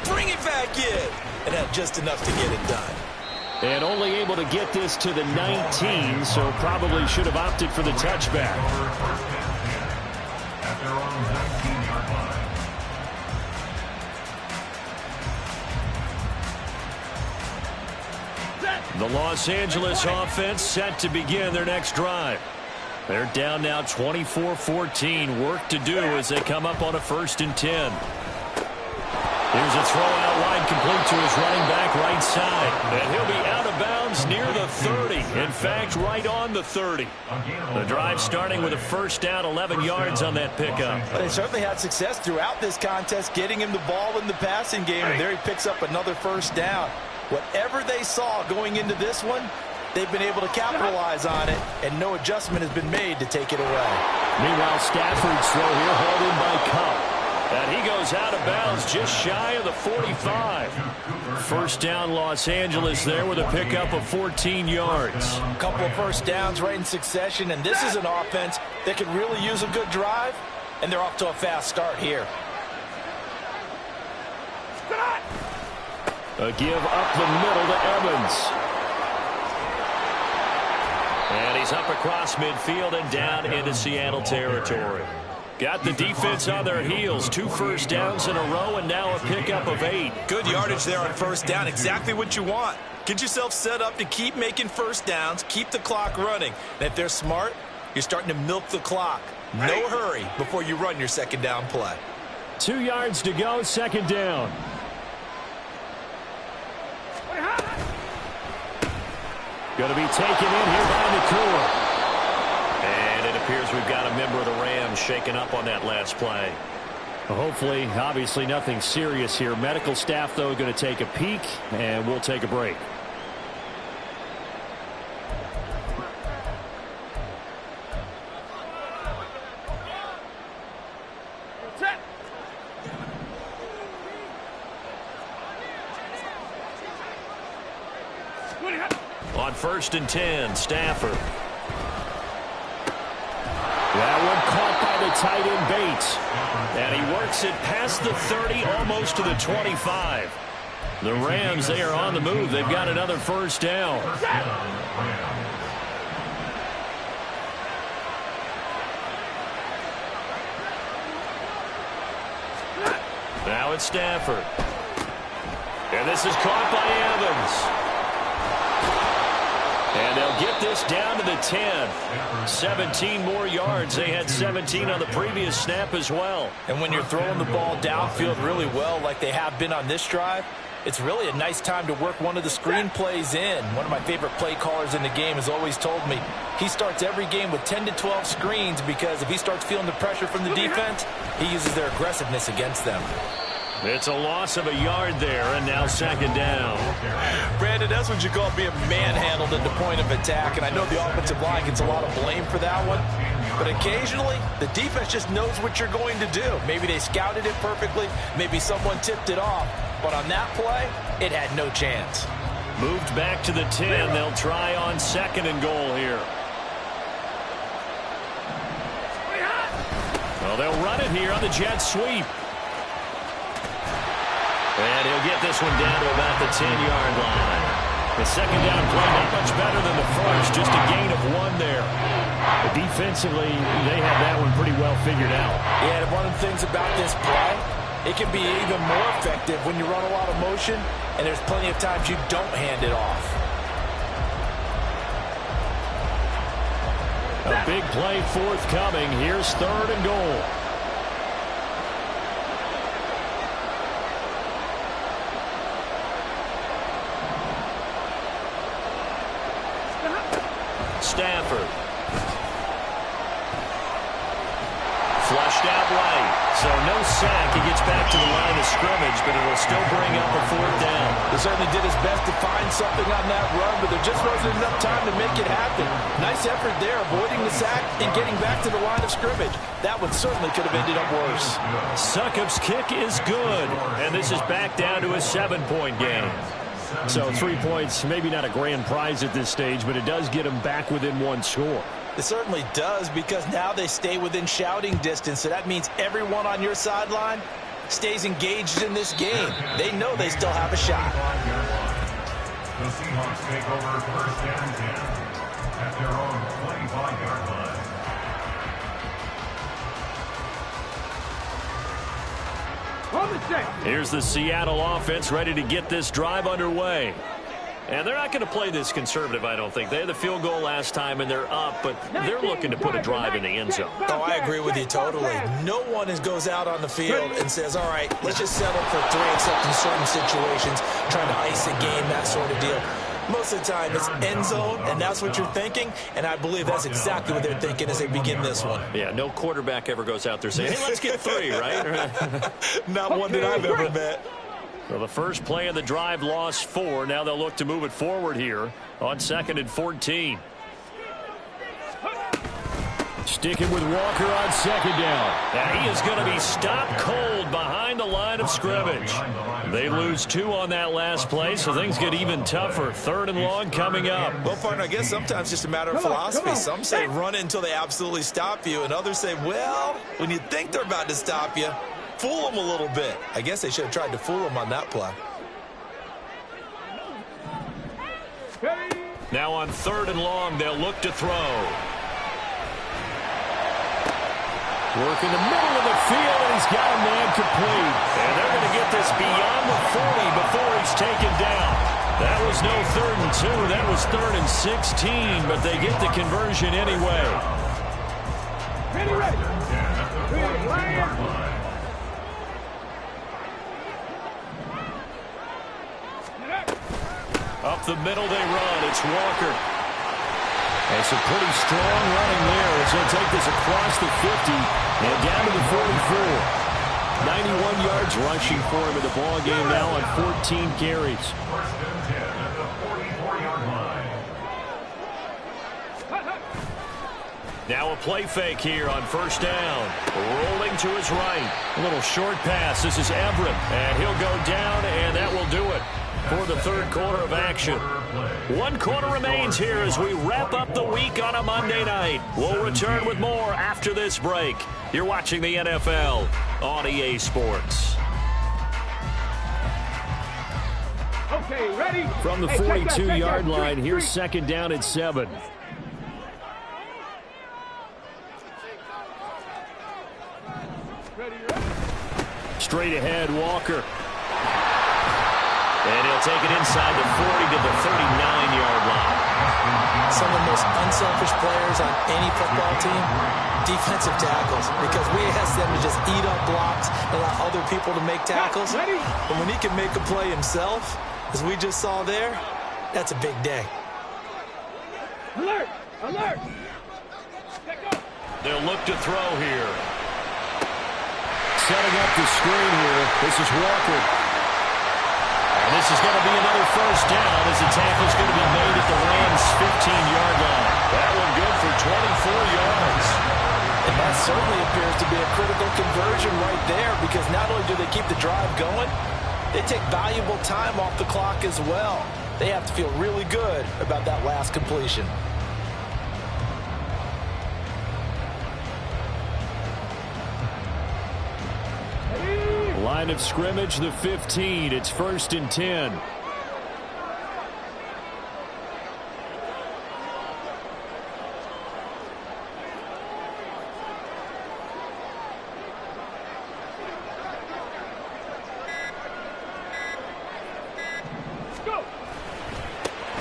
bring it back in, and had just enough to get it done. And only able to get this to the 19, so probably should have opted for the touchback. At their own 19-yard line. The Los Angeles offense set to begin their next drive. They're down now 24-14. Work to do as they come up on a 1st and 10. Here's a throw out wide, complete to his running back right side. And he'll be out of bounds near the 30. In fact, right on the 30. The drive starting with a 1st down, 11 yards on that pickup. They certainly had success throughout this contest getting him the ball in the passing game, and there he picks up another 1st down. Whatever they saw going into this one, they've been able to capitalize on it, and no adjustment has been made to take it away. Meanwhile, Stafford's throw here hauled in by Cup. And he goes out of bounds just shy of the 45. 1st down Los Angeles there with a pickup of 14 yards. A couple of 1st downs right in succession, and this is an offense that could really use a good drive, and they're off to a fast start here. A give up the middle to Evans. And he's up across midfield and down into Seattle territory. Got the defense on their heels. 2 1st downs in a row and now a pickup of 8. Good yardage there on 1st down. Exactly what you want. Get yourself set up to keep making 1st downs, keep the clock running. And if they're smart, you're starting to milk the clock. No hurry before you run your 2nd down play. 2 yards to go, 2nd down. Going to be taken in here by Nakua. And it appears we've got a member of the Rams shaken up on that last play. Hopefully, obviously nothing serious here. Medical staff, though, going to take a peek, and we'll take a break. On 1st and 10, Stafford. That one caught by the tight end Bates. And he works it past the 30, almost to the 25. The Rams, they are on the move. They've got another 1st down. Now it's Stafford. And this is caught by Evans. And they'll get this down to the 10. 17 more yards. They had 17 on the previous snap as well. And when you're throwing the ball downfield really well like they have been on this drive, it's really a nice time to work one of the screen plays in. One of my favorite play callers in the game has always told me he starts every game with 10 to 12 screens, because if he starts feeling the pressure from the defense, he uses their aggressiveness against them. It's a loss of a yard there, and now 2nd down. Brandon, that's what you call being manhandled at the point of attack, and I know the offensive line gets a lot of blame for that one, but occasionally the defense just knows what you're going to do. Maybe they scouted it perfectly, maybe someone tipped it off, but on that play, it had no chance. Moved back to the 10. They'll try on 2nd and goal here. Well, they'll run it here on the jet sweep. And he'll get this one down to about the 10-yard line. The second down play not much better than the first, just a gain of 1 there. But defensively, they have that one pretty well figured out. Yeah, and one of the things about this play, it can be even more effective when you run a lot of motion, and there's plenty of times you don't hand it off. A big play forthcoming. Here's 3rd and goal. Stafford. Flushed out right. So no sack. He gets back to the line of scrimmage, but it'll still bring up a 4th down. He certainly did his best to find something on that run, but there just wasn't enough time to make it happen. Nice effort there, avoiding the sack and getting back to the line of scrimmage. That one certainly could have ended up worse. Succop's kick is good, and this is back down to a 7-point game. So 3 points, maybe not a grand prize at this stage, but it does get them back within 1 score. It certainly does, because now they stay within shouting distance, so that means everyone on your sideline stays engaged in this game. They know they still have a shot. The Seahawks take over 1st and 10 at their own 25-yard line. Here's the Seattle offense ready to get this drive underway. And they're not going to play this conservative, I don't think. They had the field goal last time, and they're up, but they're looking to put a drive in the end zone. Oh, I agree with you totally. No one goes out on the field and says, all right, let's just settle for 3, except in certain situations, trying to ice a game, that sort of deal. Most of the time, it's end zone, and that's what you're thinking, and I believe that's exactly what they're thinking as they begin this one. Yeah, no quarterback ever goes out there saying, hey, let's get 3, right? Not one that I've ever met. Well, the first play of the drive lost 4. Now they'll look to move it forward here on 2nd and 14. Sticking with Walker on 2nd down. And he is going to be stopped cold behind the line of scrimmage. They lose 2 on that last play, so things get even tougher. 3rd and long coming up. Well, partner, I guess sometimes just a matter of philosophy. Some say run it until they absolutely stop you, and others say, well, when you think they're about to stop you, fool them a little bit. I guess they should have tried to fool them on that play. Now on 3rd and long, they'll look to throw. Work in the middle of the field, and he's got a man complete. And they're going to get this beyond the 40 before he's taken down. That was no 3rd and 2. That was 3rd and 16, but they get the conversion anyway. Up the middle they run. It's Walker. And some pretty strong running there as he'll take this across the 50 and down to the 44. 91 yards rushing for him in the ball game now on 14 carries. 1st and 10 at the 44-yard line. Now a play fake here on 1st down. Rolling to his right. A little short pass. This is Everett. And he'll go down, and that will do it for the 3rd quarter of action. 1 quarter remains here as we wrap up the week on a Monday night. We'll return with more after this break. You're watching the NFL on EA Sports. Okay, ready? From the 42-yard line, here's 2nd down at 7. Straight ahead, Walker. And he'll take it inside the 40 to the 39-yard line. Some of the most unselfish players on any football team, defensive tackles, because we ask them to just eat up blocks and allow other people to make tackles. But when he can make a play himself, as we just saw there, that's a big day. Alert! Alert! They'll look to throw here. Setting up the screen here. This is Walker. And this is going to be another 1st down as the tackle's going to be made at the Rams' 15-yard line. That one good for 24 yards. And that certainly appears to be a critical conversion right there, because not only do they keep the drive going, they take valuable time off the clock as well. They have to feel really good about that last completion. Line of scrimmage, the 15. It's 1st and 10.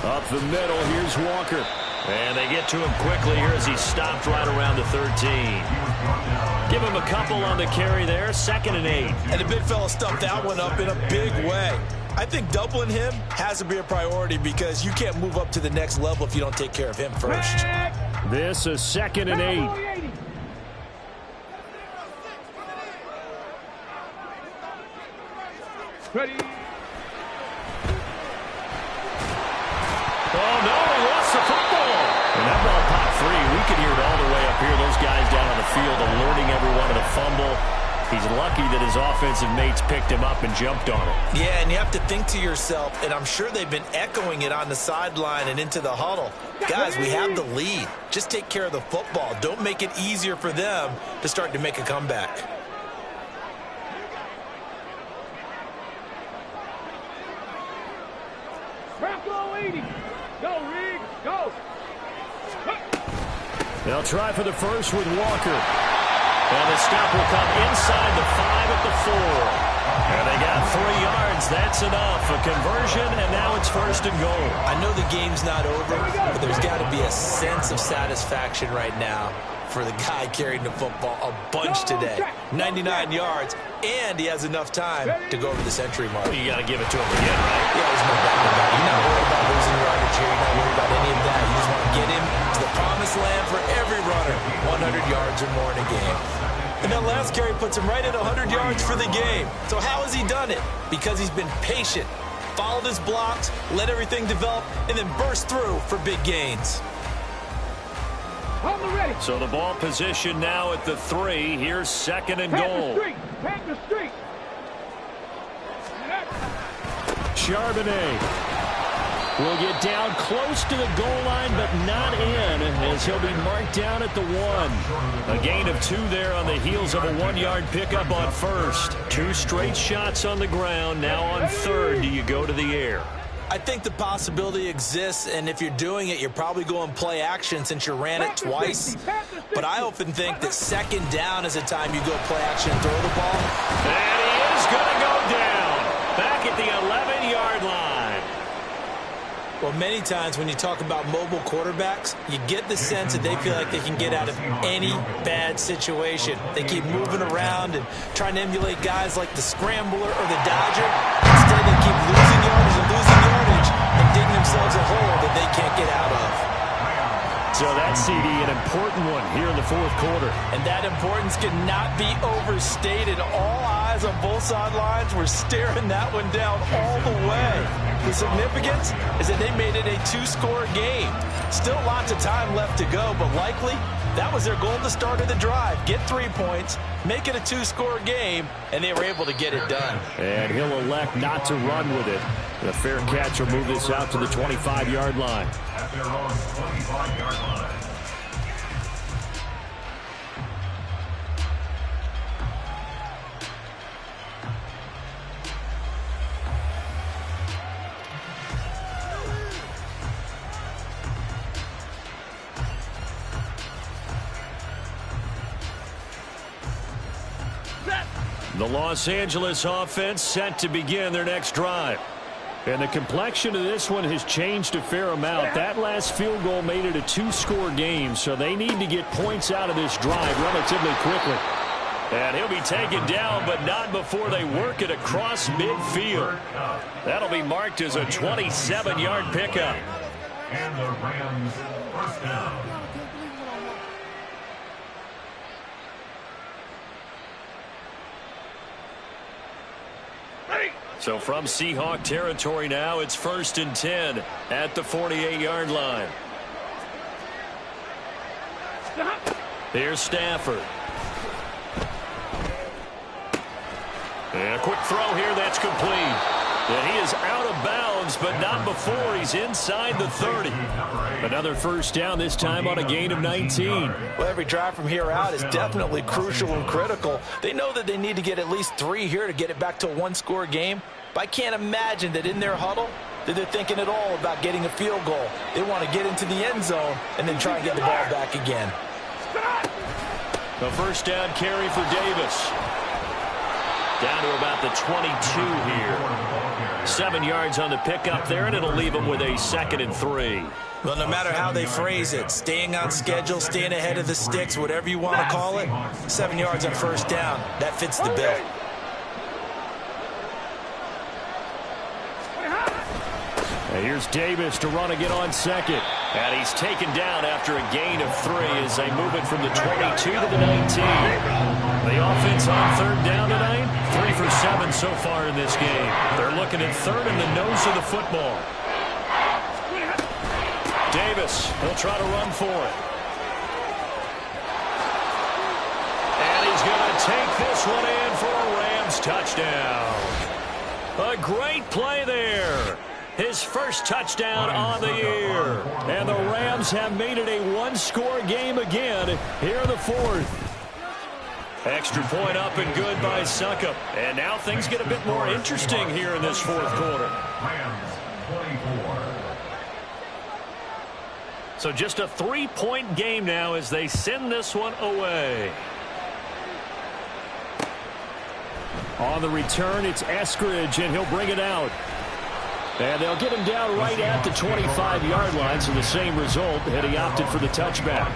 Up the middle, here's Walker. And they get to him quickly here as he stopped right around the 13. Give him a couple on the carry there, 2nd and 8. And the big fella stuffed that one up in a big way. I think doubling him has to be a priority because you can't move up to the next level if you don't take care of him first. This is 2nd and 8. Ready. Oh, no, he lost the football. And that ball popped free. We could hear it all the way up here. Those guys down on the field alerting everyone of the fumble. He's lucky that his offensive mates picked him up and jumped on it. Yeah, and you have to think to yourself, and I'm sure they've been echoing it on the sideline and into the huddle. Guys, we have the lead. Just take care of the football. Don't make it easier for them to start to make a comeback. Bravo 80. Go, Riggs. Go. They'll try for the first with Walker. And the stop will come inside the 5 at the 4. And they got 3 yards. That's enough. A conversion, and now it's 1st and goal. I know the game's not over, but there's got to be a sense of satisfaction right now for the guy carrying the football a bunch today. 99 yards, and he has enough time to go over the century mark. You got to give it to him again, right? Yeah, there's no doubt about it. You're not worried about losing yardage here. You're not worried about any of that. You just want to get him to the promised land for every runner. 100 yards or more in a game. And that last carry puts him right at 100 yards for the game. So how has he done it? Because he's been patient, followed his blocks, let everything develop, and then burst through for big gains. On the ready. So the ball position now at the 3. Here's 2nd and goal. Pack the street. Charbonnet will get down close to the goal line, but not in, as he'll be marked down at the 1. A gain of 2 there on the heels of a 1-yard pickup on 1st. 2 straight shots on the ground. Now on 3rd, do you go to the air? I think the possibility exists, and if you're doing it, you're probably going play action since you ran it twice. But I often think that 2nd down is a time you go play action and throw the ball. And he is going to go down back at the 11-yard line. Well, many times when you talk about mobile quarterbacks, you get the sense that they feel like they can get out of any bad situation. They keep moving around and trying to emulate guys like the Scrambler or the Dodger. Instead, they keep losing yardage and digging themselves a hole that they can't get out of. So that CD, an important one here in the 4th quarter. And that importance cannot be overstated. All eyes on both sidelines were staring that one down all the way. The significance is that they made it a 2-score game. Still lots of time left to go, but likely that was their goal at the start of the drive. Get 3 points, make it a 2-score game, and they were able to get it done. And he'll elect not to run with it. The fair catch will move this out to the 25-yard line. At their own 25-yard line. The Los Angeles offense set to begin their next drive. And the complexion of this one has changed a fair amount. That last field goal made it a 2-score game, so they need to get points out of this drive relatively quickly. And he'll be taken down, but not before they work it across midfield. That'll be marked as a 27-yard pickup. And the Rams first down. So from Seahawk territory now, it's 1st and 10 at the 48-yard line. Here's Stafford. And a quick throw here, that's complete. And he is out of bounds, but not before he's inside the 30. Another first down, this time on a gain of 19. Well, every drive from here out is definitely crucial and critical. They know that they need to get at least 3 here to get it back to a one-score game. But I can't imagine that in their huddle that they're thinking at all about getting a field goal. They want to get into the end zone and then try and get the ball back again. A first down carry for Davis. Down to about the 22 here. 7 yards on the pickup there, and it'll leave them with a 2nd and 3. Well, no matter how they phrase it, staying on schedule, staying ahead of the sticks, whatever you want to call it, 7 yards on first down, that fits the bill. And here's Davis to run again on 2nd. And he's taken down after a gain of 3 as they move it from the 22 to the 19. The offense on 3rd down tonight, 3 for 7 so far in this game. They're looking at 3rd in the nose of the football. Davis, he'll try to run for it. And he's going to take this one in for a Rams touchdown. A great play there. His first touchdown on the year. And the Rams have made it a one-score game again here in the 4th. Extra point up and good by Suckup. And now things get a bit more interesting here in this 4th quarter. So just a 3-point game now as they send this one away. On the return, it's Eskridge, and he'll bring it out. And they'll get him down right at the 25-yard line, so the same result, and he opted for the touchback.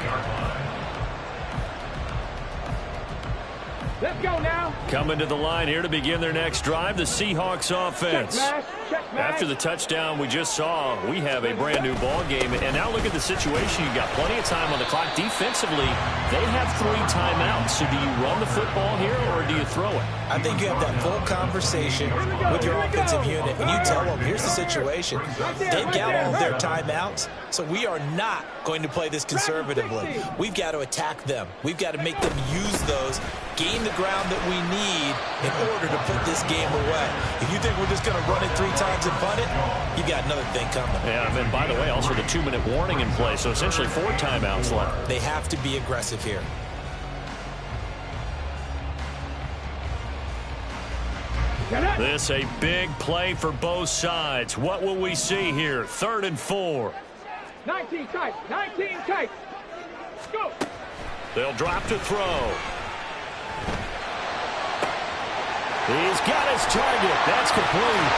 Let's go now. Coming to the line here to begin their next drive, the Seahawks offense. After the touchdown we just saw, we have a brand new ball game. And now look at the situation. You've got plenty of time on the clock. Defensively, they have 3 timeouts. So do you run the football here or do you throw it? I think you have that full conversation with your offensive unit, and you tell them, here's the situation. They've got all of their timeouts, so we are not going to play this conservatively. We've got to attack them. We've got to make them use those, gain the ground that we need in order to put this game away. If you think we're just going to run it 3 times and punt it, you got another thing coming. Yeah, and by the way, also the 2-minute warning in play, so essentially 4 timeouts left. They have to be aggressive here. This a big play for both sides. What will we see here? 3rd and 4. 19 tight. 19 tight. Go. They'll drop to throw. He's got his target. That's complete.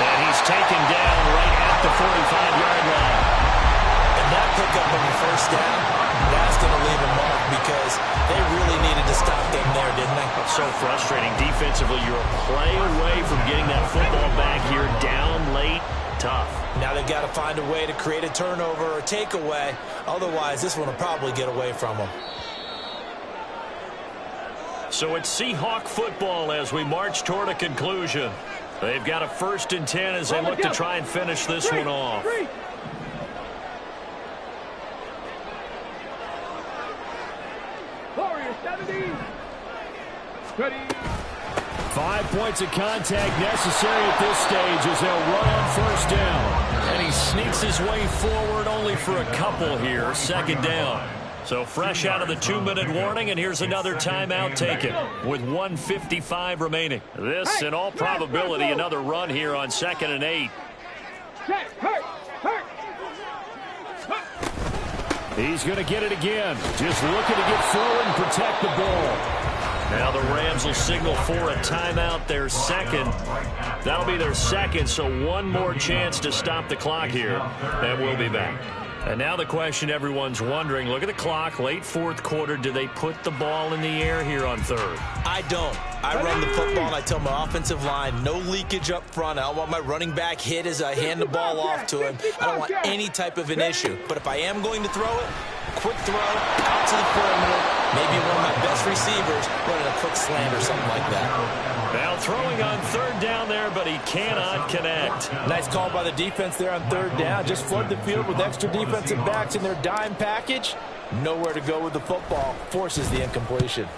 And he's taken down right at the 45-yard line. And that pickup on the first down, that's going to leave a mark because they really needed to stop them there, didn't they? So frustrating. Defensively, you're a play away from getting that football back here down late. Tough. Now they've got to find a way to create a turnover or takeaway. Otherwise, this one will probably get away from them. So it's Seahawk football as we march toward a conclusion. They've got a 1st and 10 as they look to try and finish this one off. Warriors 70. Ready. 5 points of contact necessary at this stage as they'll run on first down. And he sneaks his way forward only for a couple here. 2nd down. So fresh out of the 2-minute warning, and here's another timeout taken with 1:55 remaining. This, in all probability, another run here on 2nd and 8. He's going to get it again. Just looking to get forward and protect the ball. Now the Rams will signal for a timeout, their 2nd. That'll be their 2nd, so one more chance to stop the clock here, and we'll be back. And now the question everyone's wondering, look at the clock, late 4th quarter, do they put the ball in the air here on 3rd? I don't. I run the football and I tell my offensive line, no leakage up front. I don't want my running back hit as I hand the ball off to him. I don't want any type of an issue. But if I am going to throw it, quick throw, out to the perimeter, maybe one of my best receivers running a quick slant or something like that. Now throwing on 3rd down there, but he cannot connect. Nice call by the defense there on 3rd down. Just flood the field with extra defensive backs in their dime package. Nowhere to go with the football. Forces the incompletion.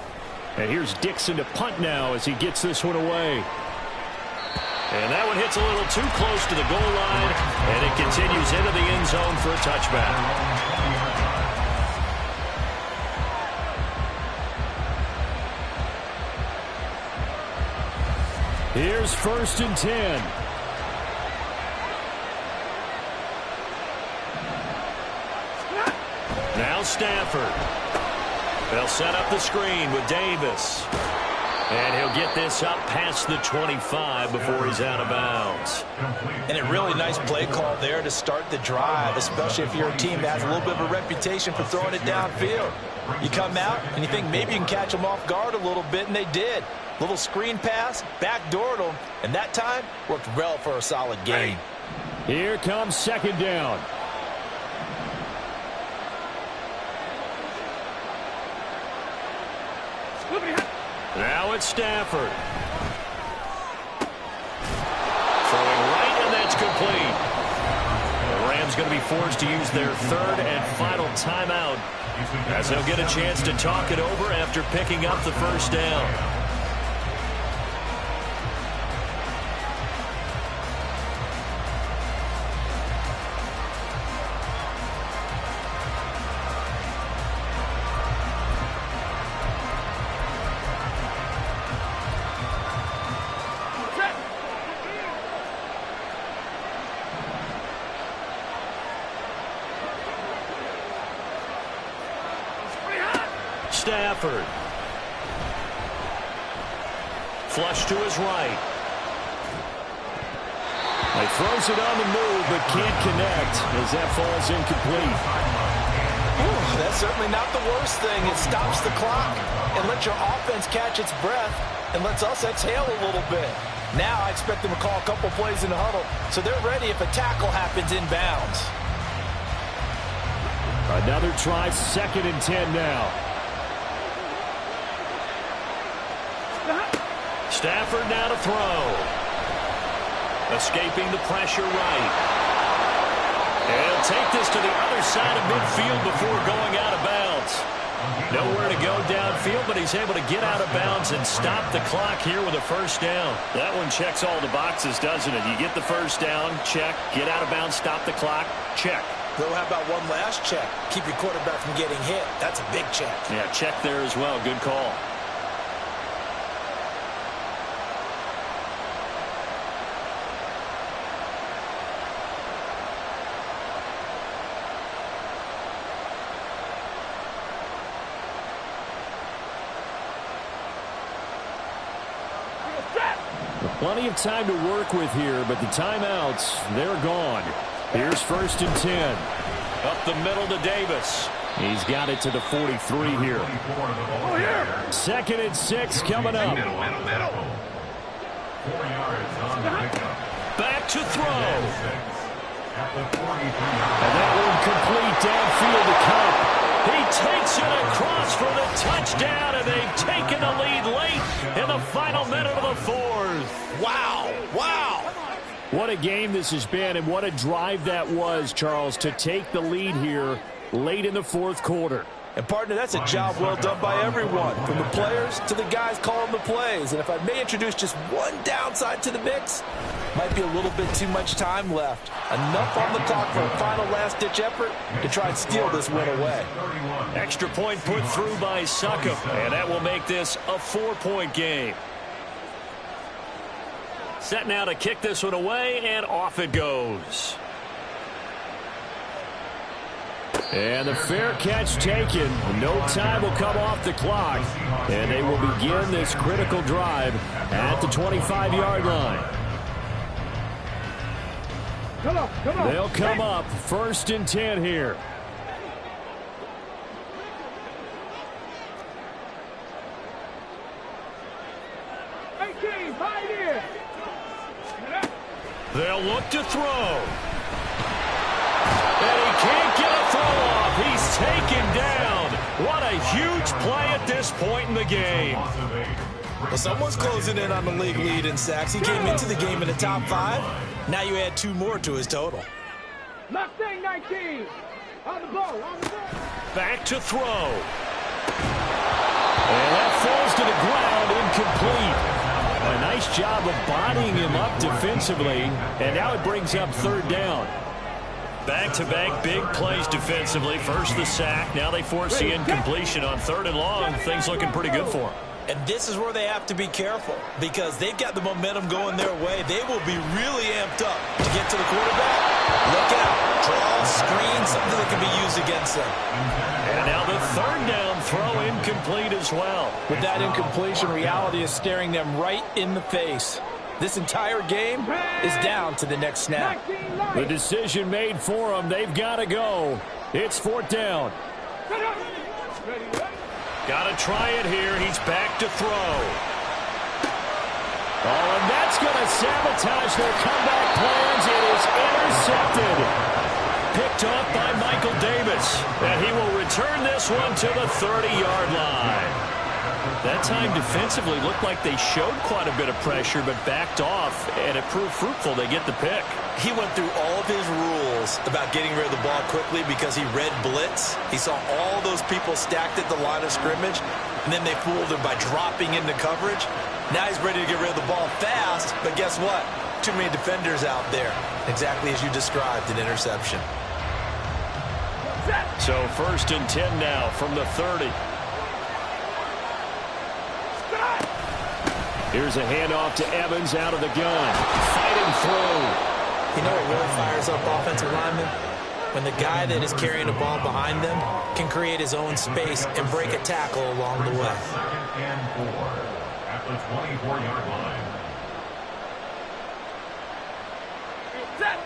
And here's Dixon to punt now as he gets this one away. And that one hits a little too close to the goal line, and it continues into the end zone for a touchback. Here's 1st and 10. Now Stafford. They'll set up the screen with Davis. And he'll get this up past the 25 before he's out of bounds. And a really nice play call there to start the drive, especially if you're a team that has a little bit of a reputation for throwing it downfield. You come out and you think maybe you can catch them off guard a little bit, and they did. Little screen pass, backdoored them, and that time worked well for a solid gain. Here comes 2nd down. Now it's Stafford. Throwing right, and that's complete. The Rams going to be forced to use their 3rd and final timeout as they'll get a chance to talk it over after picking up the 1st down. Stafford. Flush to his right. He throws it on the move, but can't connect as that falls incomplete. That's certainly not the worst thing. It stops the clock and lets your offense catch its breath and lets us exhale a little bit. Now I expect them to call a couple plays in the huddle so they're ready if a tackle happens inbounds. Another try, 2nd and 10 now. Stafford now to throw. Escaping the pressure right. And he'll take this to the other side of midfield before going out of bounds. Nowhere to go downfield, but he's able to get out of bounds and stop the clock here with a 1st down. That one checks all the boxes, doesn't it? You get the 1st down, check. Get out of bounds, stop the clock, check. Though, how about one last check? Keep your quarterback from getting hit. That's a big check. Yeah, check there as well. Good call. Plenty of time to work with here, but the timeouts, they're gone. Here's 1st and 10. Up the middle to Davis. He's got it to the 43 here. 2nd and 6 coming up. Back to throw. And that one complete downfield to Cup. He takes it across for the touchdown, and they've taken the lead late in the final minute of the 4th. Wow, wow. What a game this has been, and what a drive that was, Charles, to take the lead here late in the 4th quarter. And, partner, that's a job well done by everyone, from the players to the guys calling the plays. And if I may introduce just one downside to the mix, might be a little bit too much time left. Enough on the clock for a final last-ditch effort to try and steal this win away. Extra point put through by Succop, and that will make this a 4-point game. Set now to kick this one away, and off it goes. And the fair catch taken. No time will come off the clock. And they will begin this critical drive at the 25-yard line. They'll come up 1st and 10 here. They'll look to throw. And he can't get a throw off. He's taken down. What a huge play at this point in the game. Well, someone's closing in on the league lead in sacks. He came into the game in the top 5. Now you add 2 more to his total. Mustang 19. On the ball, on the ball. Back to throw. And that falls to the ground, incomplete. A nice nice job of bodying him up defensively, and now it brings up third down. Back-to-back big plays defensively. First the sack. Now they force the incompletion on 3rd and long. Things looking pretty good for them. And this is where they have to be careful because they've got the momentum going their way. They will be really amped up to get to the quarterback. Look out. Draw, screen, something that can be used against them. And now the 3rd down throw incomplete as well. With that incompletion, reality is staring them right in the face. This entire game is down to the next snap. The decision made for them. They've got to go. It's 4th down. Got to try it here. He's back to throw. Oh, and that's going to sabotage their comeback plans. It is intercepted. Picked off by Michael Davis. And he will return this one to the 30-yard line. That time defensively looked like they showed quite a bit of pressure but backed off, and it proved fruitful. They get the pick. He went through all of his rules about getting rid of the ball quickly because he read blitz. He saw all those people stacked at the line of scrimmage, and then they fooled him by dropping into coverage. Now he's ready to get rid of the ball fast, but guess what? Too many defenders out there. Exactly as you described, an interception. So 1st and 10 now from the 30. Here's a handoff to Evans out of the gun. Fighting through. You know what really fires up offensive linemen? When the guy that is carrying the ball behind them can create his own space and break a tackle along the way. 2nd and 4 at the 24-yard line.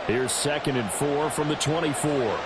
Here's 2nd and 4 from the 24.